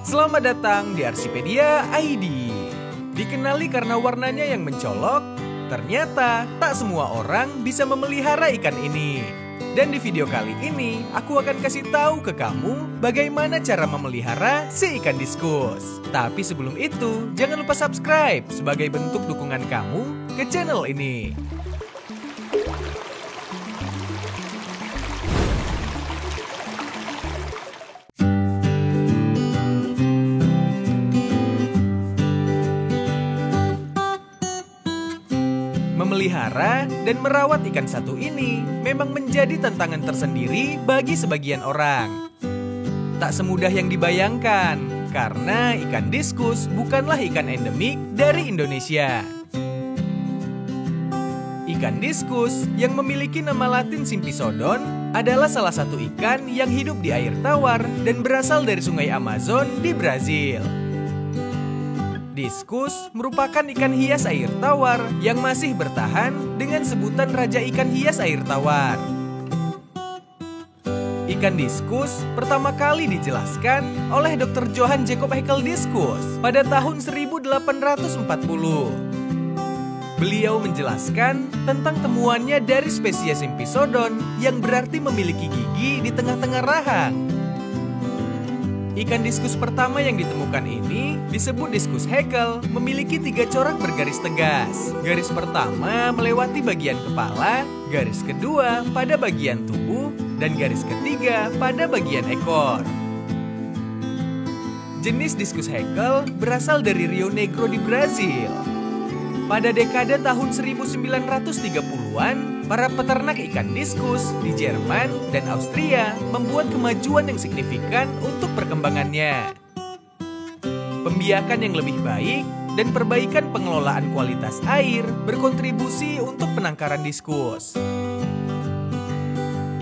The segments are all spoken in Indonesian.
Selamat datang di Arsipedia ID. Dikenali karena warnanya yang mencolok, ternyata tak semua orang bisa memelihara ikan ini. Dan di video kali ini, aku akan kasih tahu ke kamu bagaimana cara memelihara si ikan diskus. Tapi sebelum itu, jangan lupa subscribe sebagai bentuk dukungan kamu ke channel ini. Memelihara dan merawat ikan satu ini memang menjadi tantangan tersendiri bagi sebagian orang. Tak semudah yang dibayangkan, karena ikan diskus bukanlah ikan endemik dari Indonesia. Ikan diskus yang memiliki nama latin Sympisodon adalah salah satu ikan yang hidup di air tawar dan berasal dari sungai Amazon di Brazil. Diskus merupakan ikan hias air tawar yang masih bertahan dengan sebutan raja ikan hias air tawar. Ikan diskus pertama kali dijelaskan oleh Dr. Johann Jacob Haeckel Diskus pada tahun 1840. Beliau menjelaskan tentang temuannya dari spesies Sympisodon yang berarti memiliki gigi di tengah-tengah rahang. Ikan diskus pertama yang ditemukan ini disebut diskus Haeckel, memiliki 3 corak bergaris tegas. Garis pertama melewati bagian kepala, garis kedua pada bagian tubuh, dan garis ketiga pada bagian ekor. Jenis diskus Haeckel berasal dari Rio Negro di Brazil. Pada dekade tahun 1930-an, para peternak ikan diskus di Jerman dan Austria membuat kemajuan yang signifikan untuk perkembangannya. Pembiakan yang lebih baik dan perbaikan pengelolaan kualitas air berkontribusi untuk penangkaran diskus.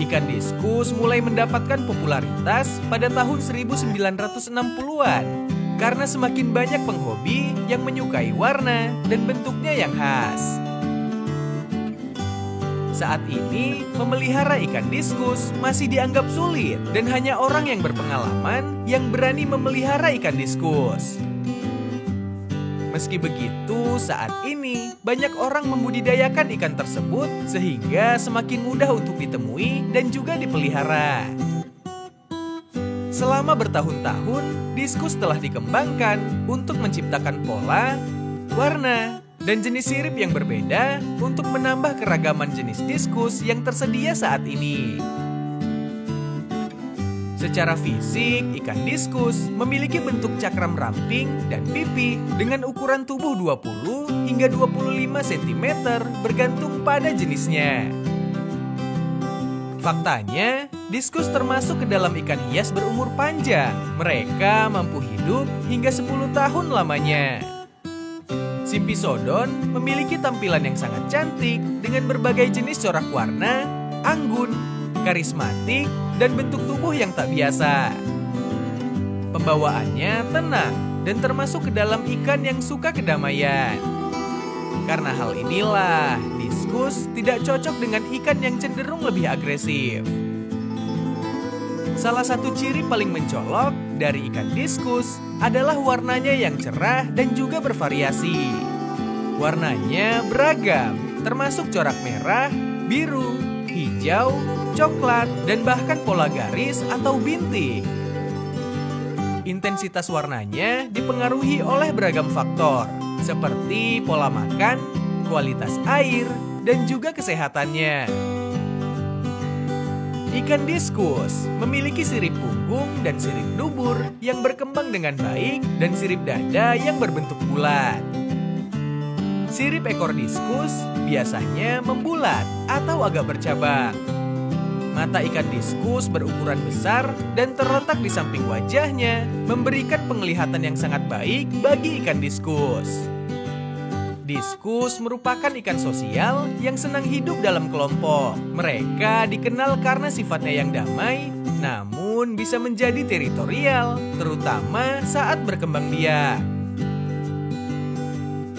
Ikan diskus mulai mendapatkan popularitas pada tahun 1960-an. Karena semakin banyak penghobi yang menyukai warna dan bentuknya yang khas. Saat ini, memelihara ikan diskus masih dianggap sulit dan hanya orang yang berpengalaman yang berani memelihara ikan diskus. Meski begitu, saat ini banyak orang membudidayakan ikan tersebut sehingga semakin mudah untuk ditemui dan juga dipelihara. Selama bertahun-tahun, diskus telah dikembangkan untuk menciptakan pola, warna, dan jenis sirip yang berbeda untuk menambah keragaman jenis diskus yang tersedia saat ini. Secara fisik, ikan diskus memiliki bentuk cakram ramping dan pipi dengan ukuran tubuh 20 hingga 25 cm bergantung pada jenisnya. Faktanya, diskus termasuk ke dalam ikan hias berumur panjang. Mereka mampu hidup hingga 10 tahun lamanya. Sympisodon memiliki tampilan yang sangat cantik dengan berbagai jenis corak warna, anggun, karismatik, dan bentuk tubuh yang tak biasa. Pembawaannya tenang dan termasuk ke dalam ikan yang suka kedamaian. Karena hal inilah, diskus tidak cocok dengan ikan yang cenderung lebih agresif. Salah satu ciri paling mencolok dari ikan diskus adalah warnanya yang cerah dan juga bervariasi. Warnanya beragam, termasuk corak merah, biru, hijau, coklat, dan bahkan pola garis atau bintik. Intensitas warnanya dipengaruhi oleh beragam faktor, seperti pola makan, kualitas air, dan juga kesehatannya. Ikan diskus memiliki sirip punggung dan sirip dubur yang berkembang dengan baik dan sirip dada yang berbentuk bulat. Sirip ekor diskus biasanya membulat atau agak bercabang. Mata ikan diskus berukuran besar dan terletak di samping wajahnya, memberikan penglihatan yang sangat baik bagi ikan diskus. Diskus merupakan ikan sosial yang senang hidup dalam kelompok. Mereka dikenal karena sifatnya yang damai, namun bisa menjadi teritorial, terutama saat berkembang biak.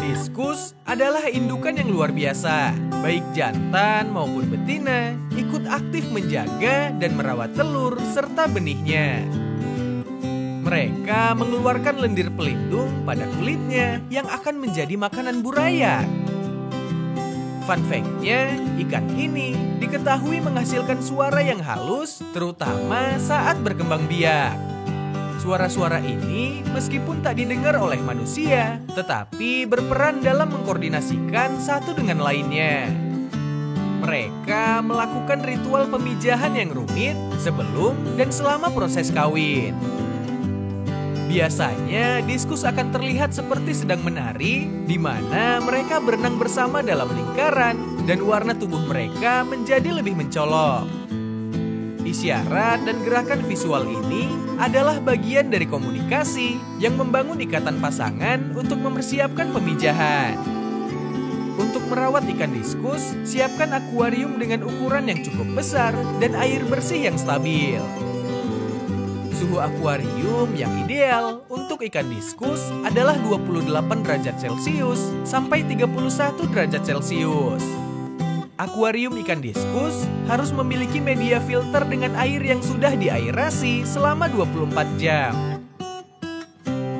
Diskus adalah indukan yang luar biasa. Baik jantan maupun betina ikut aktif menjaga dan merawat telur serta benihnya. Mereka mengeluarkan lendir pelindung pada kulitnya yang akan menjadi makanan buaya. Fun fact-nya, ikan ini diketahui menghasilkan suara yang halus, terutama saat berkembang biak. Suara-suara ini meskipun tak didengar oleh manusia, tetapi berperan dalam mengkoordinasikan satu dengan lainnya. Mereka melakukan ritual pemijahan yang rumit sebelum dan selama proses kawin. Biasanya, diskus akan terlihat seperti sedang menari, di mana mereka berenang bersama dalam lingkaran dan warna tubuh mereka menjadi lebih mencolok. Isyarat dan gerakan visual ini adalah bagian dari komunikasi yang membangun ikatan pasangan untuk mempersiapkan pemijahan. Untuk merawat ikan diskus, siapkan akuarium dengan ukuran yang cukup besar dan air bersih yang stabil. Suhu akuarium yang ideal untuk ikan diskus adalah 28 derajat Celcius sampai 31 derajat Celcius. Akuarium ikan diskus harus memiliki media filter dengan air yang sudah diaerasi selama 24 jam.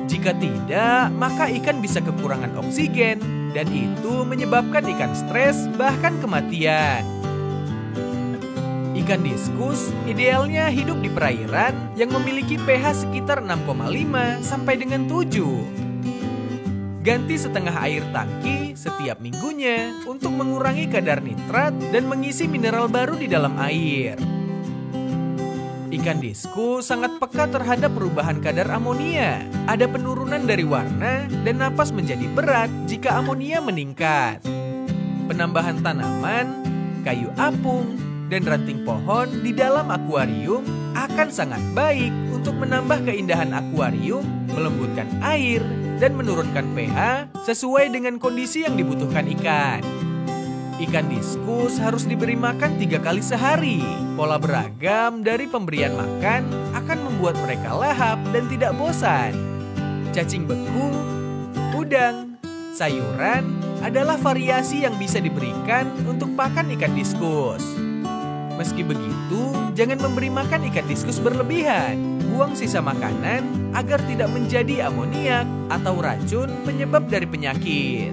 Jika tidak, maka ikan bisa kekurangan oksigen dan itu menyebabkan ikan stres bahkan kematian. Ikan diskus idealnya hidup di perairan yang memiliki pH sekitar 6,5 sampai dengan 7. Ganti setengah air tangki setiap minggunya untuk mengurangi kadar nitrat dan mengisi mineral baru di dalam air. Ikan diskus sangat peka terhadap perubahan kadar amonia. Ada penurunan dari warna dan napas menjadi berat jika amonia meningkat. Penambahan tanaman, kayu apung, dan ranting pohon di dalam akuarium akan sangat baik untuk menambah keindahan akuarium, melembutkan air, dan menurunkan pH sesuai dengan kondisi yang dibutuhkan ikan. Ikan diskus harus diberi makan 3 kali sehari. Pola beragam dari pemberian makan akan membuat mereka lahap dan tidak bosan. Cacing beku, udang, sayuran adalah variasi yang bisa diberikan untuk pakan ikan diskus. Meski begitu, jangan memberi makan ikan diskus berlebihan. Buang sisa makanan agar tidak menjadi amoniak atau racun penyebab dari penyakit.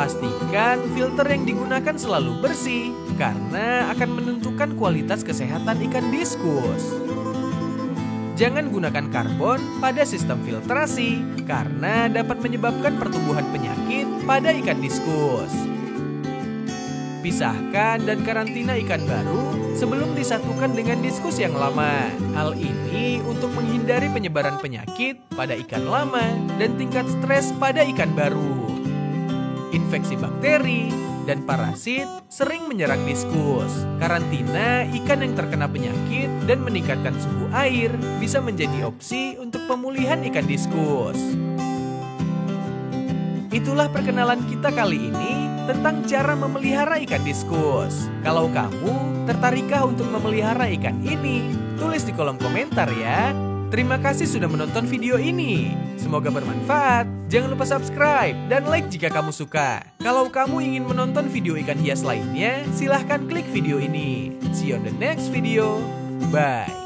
Pastikan filter yang digunakan selalu bersih karena akan menentukan kualitas kesehatan ikan diskus. Jangan gunakan karbon pada sistem filtrasi karena dapat menyebabkan pertumbuhan penyakit pada ikan diskus. Pisahkan dan karantina ikan baru sebelum disatukan dengan diskus yang lama. Hal ini untuk menghindari penyebaran penyakit pada ikan lama dan tingkat stres pada ikan baru. Infeksi bakteri dan parasit sering menyerang diskus. Karantina ikan yang terkena penyakit dan meningkatkan suhu air bisa menjadi opsi untuk pemulihan ikan diskus. Itulah perkenalan kita kali ini tentang cara memelihara ikan diskus. Kalau kamu tertarikkah untuk memelihara ikan ini? Tulis di kolom komentar ya. Terima kasih sudah menonton video ini. Semoga bermanfaat. Jangan lupa subscribe dan like jika kamu suka. Kalau kamu ingin menonton video ikan hias lainnya, silahkan klik video ini. See you on the next video. Bye.